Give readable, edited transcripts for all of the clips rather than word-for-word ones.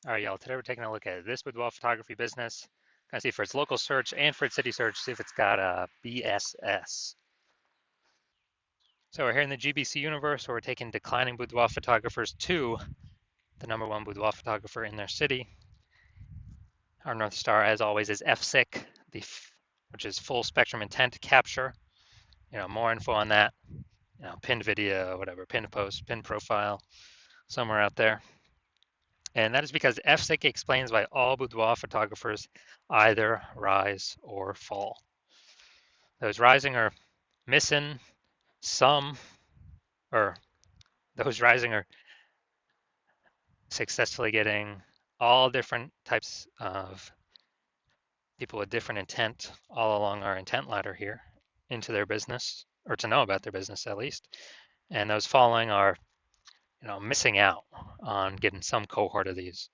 All right, y'all. Today we're taking a look at this boudoir photography business. Gonna see for its local search and for its city search, see if it's got a BSS. So we're here in the GBC universe where we're taking declining boudoir photographers to the #1 boudoir photographer in their city. Our North Star, as always, is FSIC, which is full spectrum intent capture. More info on that. Pinned video, whatever, pinned post, pinned profile, somewhere out there. And that is because FSIC explains why all boudoir photographers either rise or fall. Those rising are missing some, or those rising are successfully getting all different types of people with different intent all along our intent ladder here into their business, or to know about their business at least. And those falling are, missing out on getting some cohort of these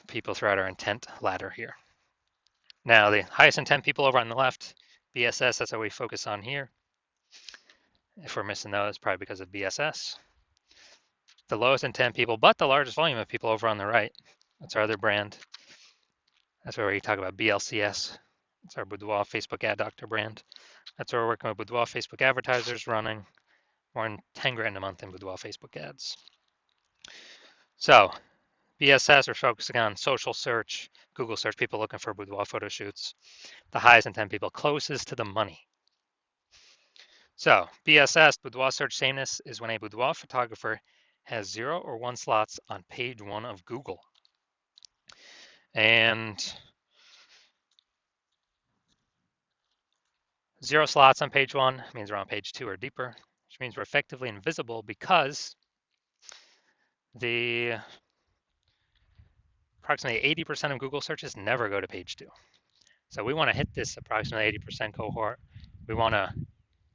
people throughout our intent ladder here. Now, the highest intent people over on the left, BSS, that's what we focus on here. If we're missing those, probably because of BSS. The lowest intent people, but the largest volume of people over on the right. That's our other brand. That's where we talk about BLCS. It's our Boudoir Facebook Ad Doctor brand. That's where we're working with Boudoir Facebook advertisers running more than 10 grand a month in Boudoir Facebook ads. So BSS, we're focusing on social search, Google search, people looking for boudoir photo shoots. The highest intent people closest to the money. So BSS, boudoir search sameness, is when a boudoir photographer has 0 or 1 slots on page 1 of Google. And 0 slots on page 1 means we're on page 2 or deeper, which means we're effectively invisible because the approximately 80% of Google searches never go to page 2. So we want to hit this approximately 80% cohort. We want to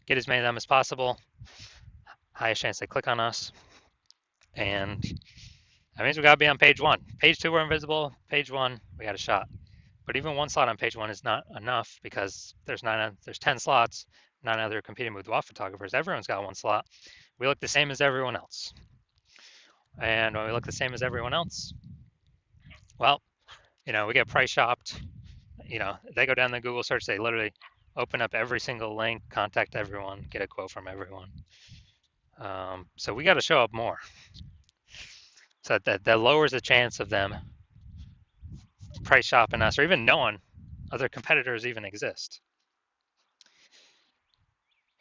get as many of them as possible. Highest chance they click on us. And that means we got to be on page 1. Page 2, we're invisible. Page 1, we got a shot. But even 1 slot on page 1 is not enough because there's 10 slots, 9 other competing boudoir photographers. Everyone's got 1 slot. We look the same as everyone else. And when we look the same as everyone else, well, we get price shopped. They go down the Google search, they literally open up every single link, contact everyone, get a quote from everyone. So we got to show up more. So that lowers the chance of them price shopping us or even knowing other competitors even exist.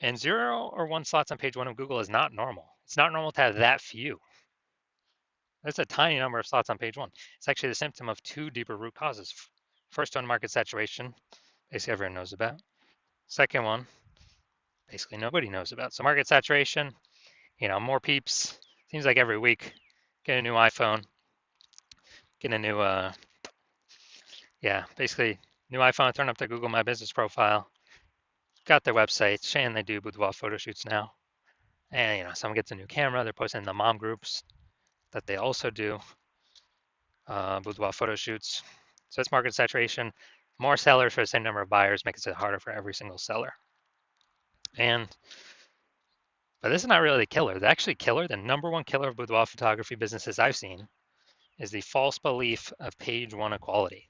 And 0 or 1 slots on page 1 of Google is not normal. It's not normal to have that few. That's a tiny number of slots on page 1. It's actually the symptom of 2 deeper root causes. First one, market saturation, basically everyone knows about. Second one, basically nobody knows about. So market saturation, more peeps, seems like every week, get a new iPhone, get a new, basically new iPhone, turn up the Google My Business profile, got their website, saying they do boudoir photo shoots now. And, someone gets a new camera, they're posting in the mom groups that they also do boudoir photo shoots. So it's market saturation. More sellers for the same number of buyers makes it harder for every single seller. But this is not really the killer. The actually killer, the #1 killer of boudoir photography businesses I've seen, is the false belief of page 1 equality.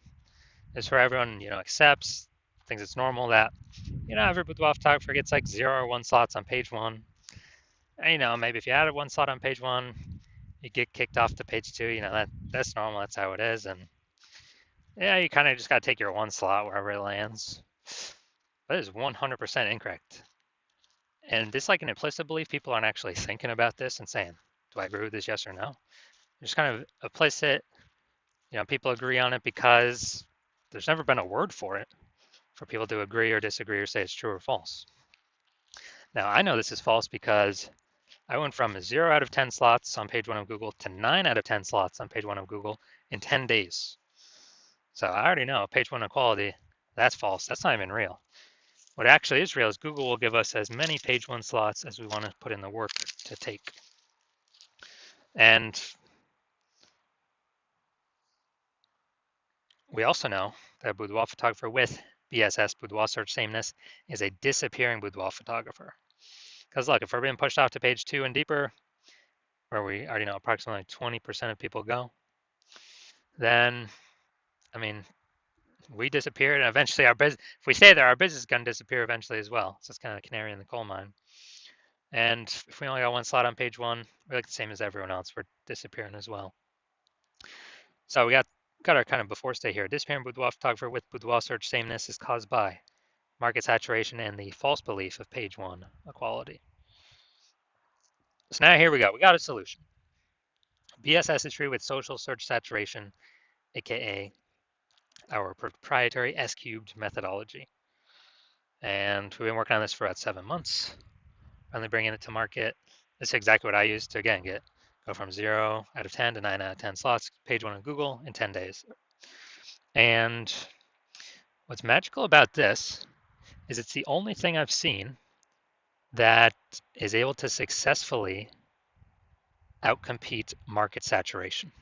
It's where everyone, accepts, thinks it's normal that, every boudoir photographer gets like 0 or 1 slots on page 1. And, maybe if you added 1 slot on page 1, you get kicked off to page 2. That's normal. That's how it is. And yeah, you kind of just got to take your 1 slot wherever it lands. That is 100% incorrect. And this like an implicit belief. People aren't actually thinking about this and saying, do I agree with this, yes or no? It's kind of implicit. People agree on it because there's never been a word for it for people to agree or disagree or say it's true or false. Now, I know this is false because I went from 0 out of 10 slots on page 1 of Google to 9 out of 10 slots on page 1 of Google in 10 days. So I already know page 1 equality, that's false. That's not even real. What actually is real is Google will give us as many page 1 slots as we want to put in the work to take. And we also know that a boudoir photographer with BSS, boudoir search sameness, is a disappearing boudoir photographer. Because look, if we're being pushed off to page 2 and deeper, where we already know approximately 20% of people go, then, I mean, we disappear, and eventually our business, if we stay there, our business is going to disappear eventually as well. So it's kind of a canary in the coal mine. And if we only got one slot on page one, we're like the same as everyone else. We're disappearing as well. So we got our kind of before stay here. Disappearing boudoir photographer with boudoir search sameness is caused by market saturation and the false belief of page one equality. So now here we go. We got a solution. BSS is treated with social search saturation, aka our proprietary S-cubed methodology. And we've been working on this for about 7 months. Finally bringing it to market. This is exactly what I used to, again, go from 0 out of 10 to 9 out of 10 slots, page one on Google in 10 days. And what's magical about this is it's the only thing I've seen that is able to successfully outcompete market saturation.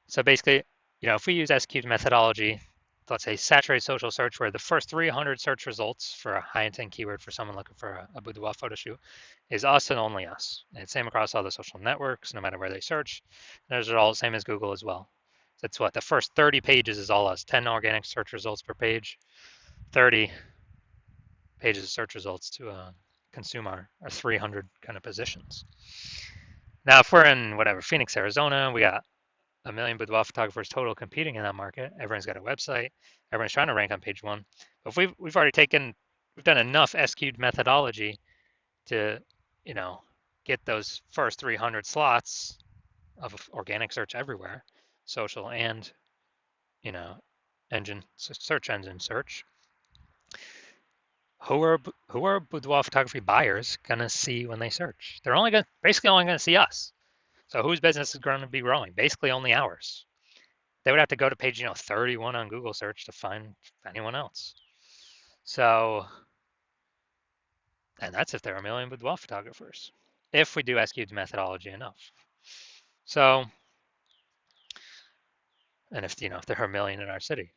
So basically, if we use S-cubed methodology, let's say saturated social search, where the first 300 search results for a high intent keyword for someone looking for a boudoir photo shoot is us and only us. And it's same across all the social networks, no matter where they search. Those are all the same as Google as well. That's what the first 30 pages is all us. 10 organic search results per page, 30 pages of search results to consume our 300 kind of positions. Now, if we're in Phoenix, Arizona, we got a million boudoir photographers total competing in that market. Everyone's got a website. Everyone's trying to rank on page one. But we've done enough S-cubed methodology to, get those first 300 slots of organic search everywhere, social and, search engine search. Who are boudoir photography buyers gonna see when they search? They're basically only gonna see us. So whose business is going to be growing? Basically only ours. They would have to go to page 31 on Google search to find anyone else. So, and that's if there are a million boudoir photographers, if we do S-cubed methodology enough. So, and if there are a million in our city.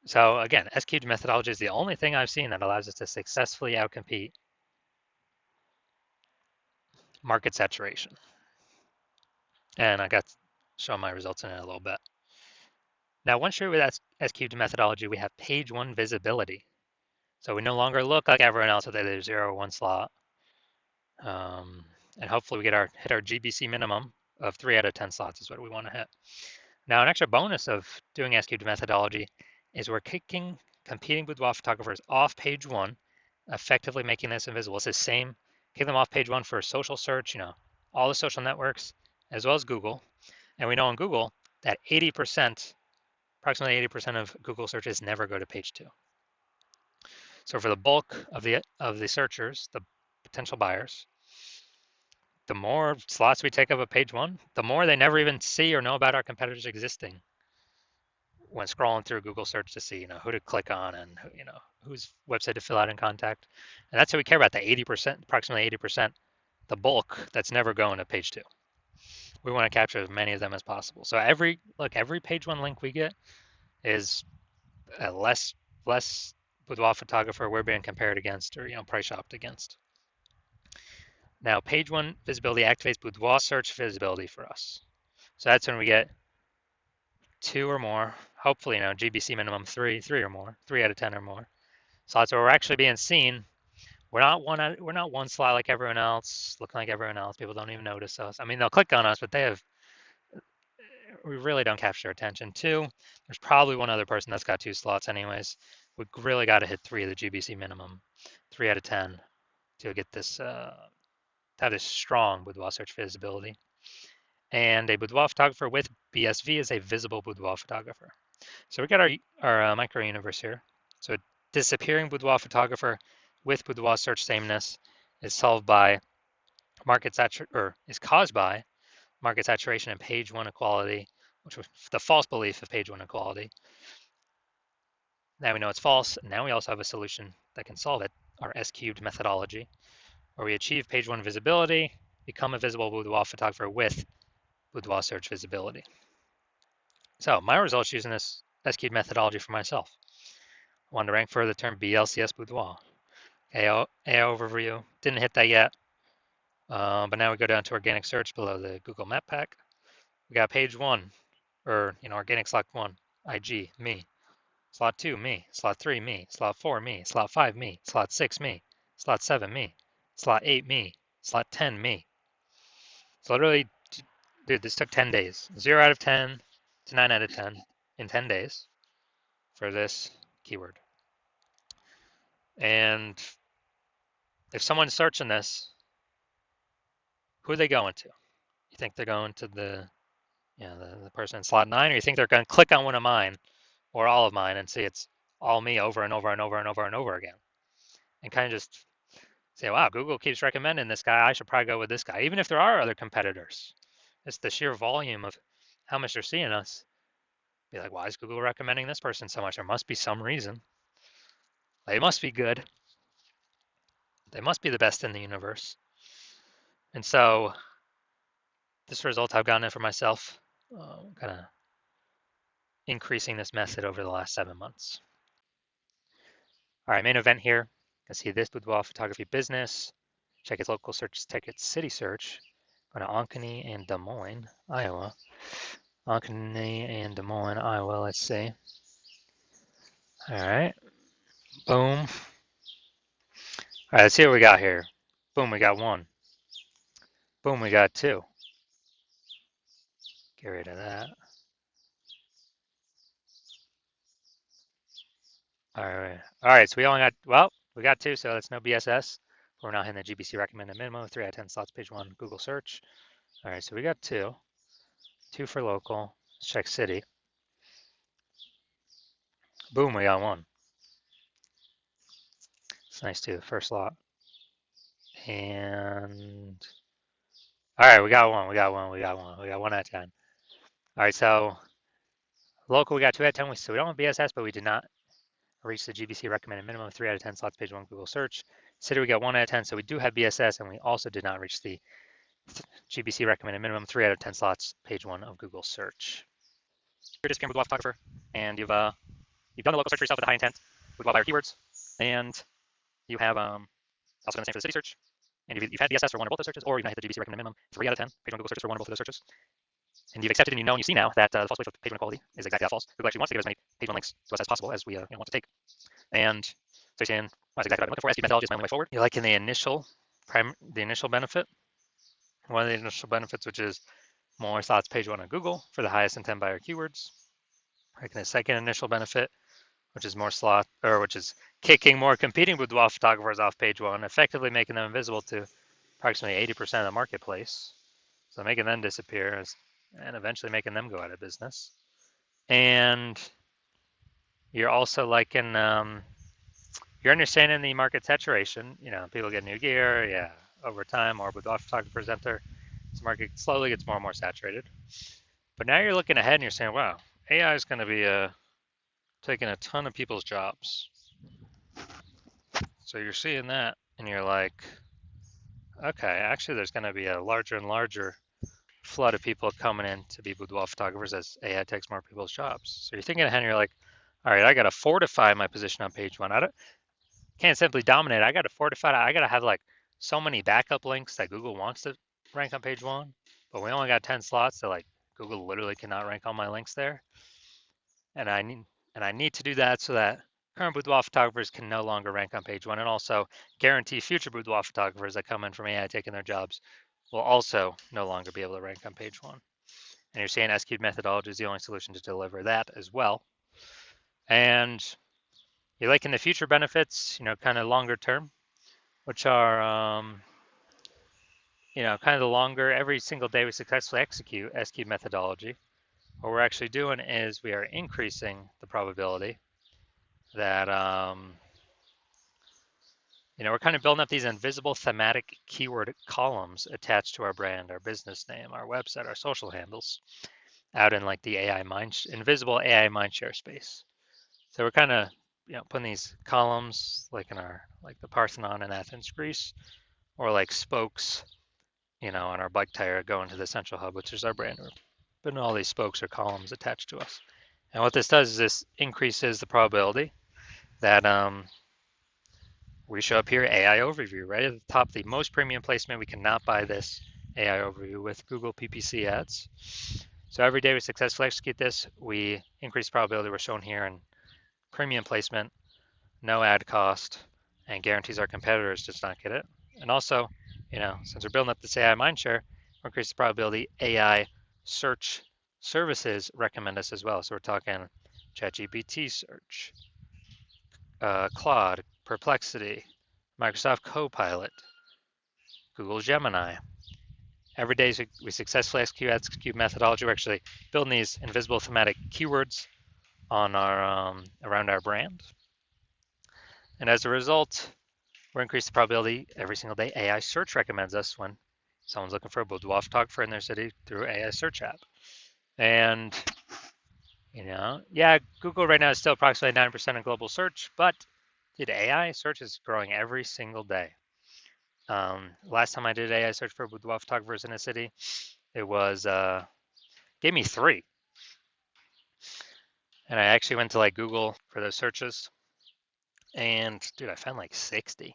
So again, S-cubed methodology is the only thing I've seen that allows us to successfully outcompete market saturation. And I got to show my results in it a little bit. Now, once you're with S-cubed methodology, we have page one visibility. So we no longer look like everyone else with either 0 or 1 slot. And hopefully we hit our GBC minimum of 3 out of 10 slots is what we want to hit. Now, an extra bonus of doing S-cubed methodology is we're kicking competing boudoir photographers off page one, effectively making this invisible. It's the same, kick them off page one for social search, all the social networks, as well as Google. And we know on Google that approximately 80% of Google searches never go to page two. So for the bulk of the searchers, the potential buyers, the more slots we take up a page one, the more they never even see or know about our competitors existing when scrolling through Google search to see, who to click on and, whose website to fill out and contact. And that's what we care about, the 80%, approximately 80%, the bulk that's never going to page two. We want to capture as many of them as possible. So every page one link we get is a less boudoir photographer we're being compared against or, price shopped against. Now, page one visibility activates boudoir search visibility for us. So that's when we get 2 or more, hopefully, GBC minimum 3 or more, 3 out of 10 or more slots where we're actually being seen. We're not one slot like everyone else, looking like everyone else. People don't even notice us. I mean, they'll click on us, but we really don't capture attention. 2, there's probably one other person that's got 2 slots anyways. We really got to hit 3 of the GBC minimum, 3 out of 10 to get this, have this strong boudoir search visibility. And a boudoir photographer with BSV is a visible boudoir photographer. So we got our micro universe here. So disappearing boudoir photographer with boudoir search sameness is solved by is caused by market saturation and page one equality, which was the false belief of page one equality. Now we know it's false. Now we also have a solution that can solve it, our S-cubed methodology, where we achieve page one visibility, become a visible boudoir photographer with boudoir search visibility. So my results using this S-cubed methodology for myself. I wanted to rank for the term BLCS boudoir. AO overview, didn't hit that yet. But now we go down to organic search below the Google Map Pack. We got page 1, or organic slot 1, IG, me. Slot 2, me. Slot 3, me. Slot 4, me. Slot 5, me. Slot 6, me. Slot 7, me. Slot 8, me. Slot 10, me. So literally, dude, this took 10 days. 0 out of 10 to 9 out of 10 in 10 days for this keyword. And if someone's searching this, who are they going to? You think they're going to the person in slot 9, or you think they're going to click on one of mine or all of mine and see it's all me over and over and over and over and over again, and kind of just say, wow, Google keeps recommending this guy. I should probably go with this guy, even if there are other competitors. It's the sheer volume of how much they're seeing us. Be like, why is Google recommending this person so much? There must be some reason. They must be good. They must be the best in the universe. And so this result I've gotten it for myself, kind of increasing this method over the last 7 months. All right, main event here. You can see this Boudoir Photography Business. Check its local search, check its city search. Go to Ankeny and Des Moines, Iowa. Ankeny and Des Moines, Iowa, let's see. All right, boom. All right, let's see what we got here. Boom, we got 1. Boom, we got 2. Get rid of that. All right, so we only got, well, we got 2, so that's no BSS. We're now hitting the GBC recommended minimum, 3 out of 10 slots, page 1, Google search. All right, so we got 2. 2 for local. Let's check city. Boom, we got 1. It's nice too, the first lot. And all right, we got 1. We got 1 out of 10. All right, so local we got 2 out of 10. So we don't have BSS, but we did not reach the GBC recommended minimum, 3 out of 10 slots, page 1 Google search. City we got 1 out of 10, so we do have BSS, and we also did not reach the GBC recommended minimum, 3 out of 10 slots, page 1 of Google search. You're just a Boudoir photographer, and you've done the local search for yourself with a high intent Boudoir buyer keywords, and you have also done the same for the city search. And you've had BSS for 1 or both those searches, or you've not hit the GBC recommended minimum, 3 out of 10, page 1 Google searches for 1 or both of those searches. And you've accepted and you know and you see now that the false belief of page 1 quality is exactly that false. Google actually wants to give as many page 1 links to us as possible as we want to take. And so you're saying, well, that's exactly what I'm looking for. SQ methodology is my only way forward. You're liking the initial benefit. One of the initial benefits, which is more slots page 1 on Google for the highest intent buyer keywords. Liking the second initial benefit, which is which is kicking more competing boudoir photographers off page 1, effectively making them invisible to approximately 80% of the marketplace. So making them disappear and eventually making them go out of business. And you're also liking, you're understanding the market saturation. People get new gear, yeah, over time, more boudoir photographers enter. This market slowly gets more and more saturated. But now you're looking ahead and you're saying, wow, AI is going to be taking a ton of people's jobs. So you're seeing that and you're like, okay, actually there's going to be a larger and larger flood of people coming in to be boudoir photographers as AI takes more people's jobs. So you're thinking ahead and you're like, all right, I got to fortify my position on page 1. Can't simply dominate. I got to fortify it. I got to have like so many backup links that Google wants to rank on page 1, but we only got 10 slots, so like Google literally cannot rank all my links there. And I need to do that so that current boudoir photographers can no longer rank on page 1, and also guarantee future boudoir photographers that come in from AI taking their jobs will also no longer be able to rank on page 1. And you're saying SQ methodology is the only solution to deliver that as well. And you're liking the future benefits, kind of longer term, which are, kind of the longer, every single day we successfully execute SQ methodology. What we're actually doing is we are increasing the probability that, we're kind of building up these invisible thematic keyword columns attached to our brand, our business name, our website, our social handles, out in like the invisible AI mindshare space. So we're kind of, putting these columns like like the Parthenon in Athens, Greece, or like spokes, on our bike tire going to the central hub, which is our brand. We're putting all these spokes or columns attached to us. And what this does is this increases the probability that we show up here, AI overview, right at the top, the most premium placement. We cannot buy this AI overview with Google PPC ads. So every day we successfully execute this, we increase the probability we're shown here in premium placement, no ad cost, and guarantees our competitors does not get it. And also, since we're building up this AI mindshare, we increase the probability AI search services recommend us as well. So we're talking ChatGPT search, Claude, Perplexity, Microsoft Copilot, Google Gemini. Every day we successfully execute methodology. We're actually building these invisible thematic keywords on our around our brand. And as a result, we're increasing the probability every single day AI search recommends us when someone's looking for a boudoir photographer in their city through AI search app. And Google right now is still approximately 9% of global search, but dude, AI search is growing every single day. Last time I did AI search for boudoir photographers in a city, it was gave me 3. And I actually went to like Google for those searches, and dude, I found like 60.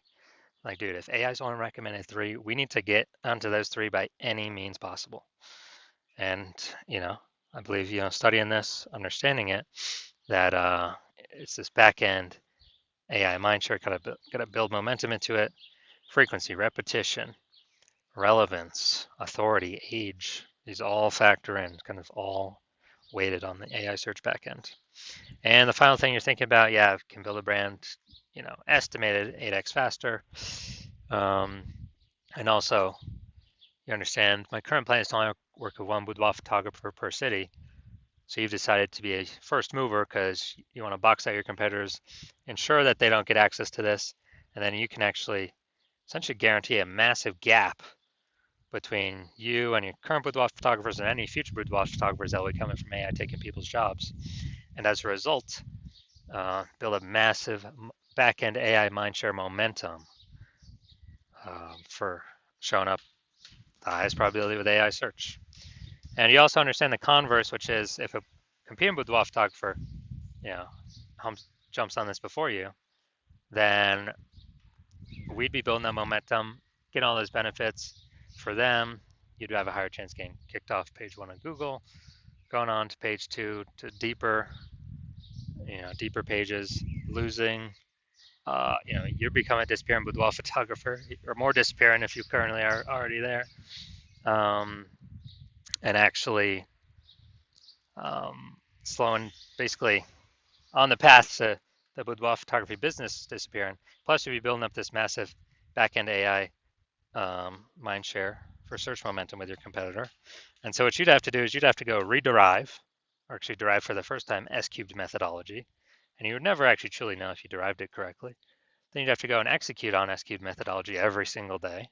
Like, dude, if AI's only recommended 3, we need to get onto those 3 by any means possible. And I believe studying this, understanding it, that it's this back end AI mindshare. Gotta build momentum into it. Frequency, repetition, relevance, authority, age. These all factor in, kind of all weighted on the AI search backend. And the final thing you're thinking about, can build a brand, estimated 8x faster. And also, you understand my current plan is to only work with one boudoir photographer per city. So you've decided to be a first mover because you want to box out your competitors, ensure that they don't get access to this, and then you can actually essentially guarantee a massive gap between you and your current boudoir photographers and any future boudoir photographers that will be coming from AI taking people's jobs. And as a result, build a massive back-end AI mindshare momentum for showing up the highest probability with AI search. And you also understand the converse, which is if a competing boudoir photographer, jumps on this before you, then we'd be building that momentum, getting all those benefits for them. You'd have a higher chance getting kicked off page 1 of Google, going on to page 2 to deeper pages, losing. You're becoming a disappearing boudoir photographer, or more disappearing if you currently are already there, and actually slowing, basically on the path to the boudoir photography business disappearing. Plus, you'll be building up this massive back-end AI mind share for search momentum with your competitor. And so what you'd have to do is you'd have to go rederive, or actually derive for the first time, S-cubed methodology. And you would never actually truly know if you derived it correctly. Then you'd have to go and execute on S-cubed methodology every single day.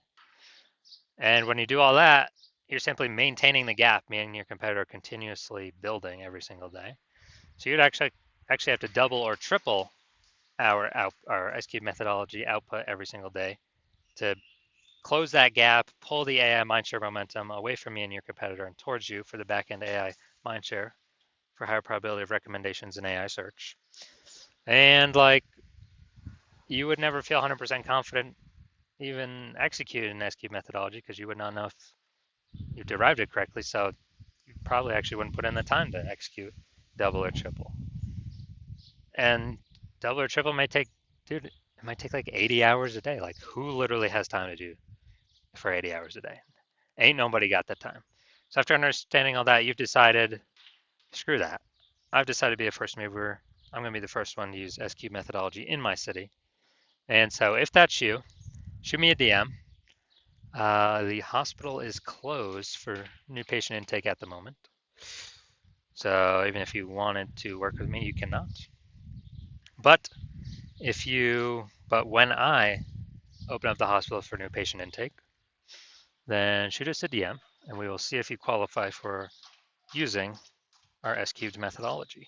And when you do all that, you're simply maintaining the gap, meaning your competitor continuously building every single day. So you'd actually have to double or triple our S-cubed methodology output every single day to close that gap, pull the AI mindshare momentum away from me and your competitor and towards you for the back-end AI mindshare for higher probability of recommendations in AI search. And you would never feel 100% confident even executing an S-cubed methodology because you would not know if you derived it correctly. So you probably actually wouldn't put in the time to execute double or triple. And double or triple might take like 80 hours a day. Like, who literally has time to do for 80 hours a day? Ain't nobody got that time. So after understanding all that, you've decided, screw that. I've decided to be a first mover. I'm going to be the first one to use S-cubed methodology in my city. And so if that's you, shoot me a DM. The hospital is closed for new patient intake at the moment. So even if you wanted to work with me, you cannot. But when I open up the hospital for new patient intake, then shoot us a DM and we will see if you qualify for using our S-cubed methodology.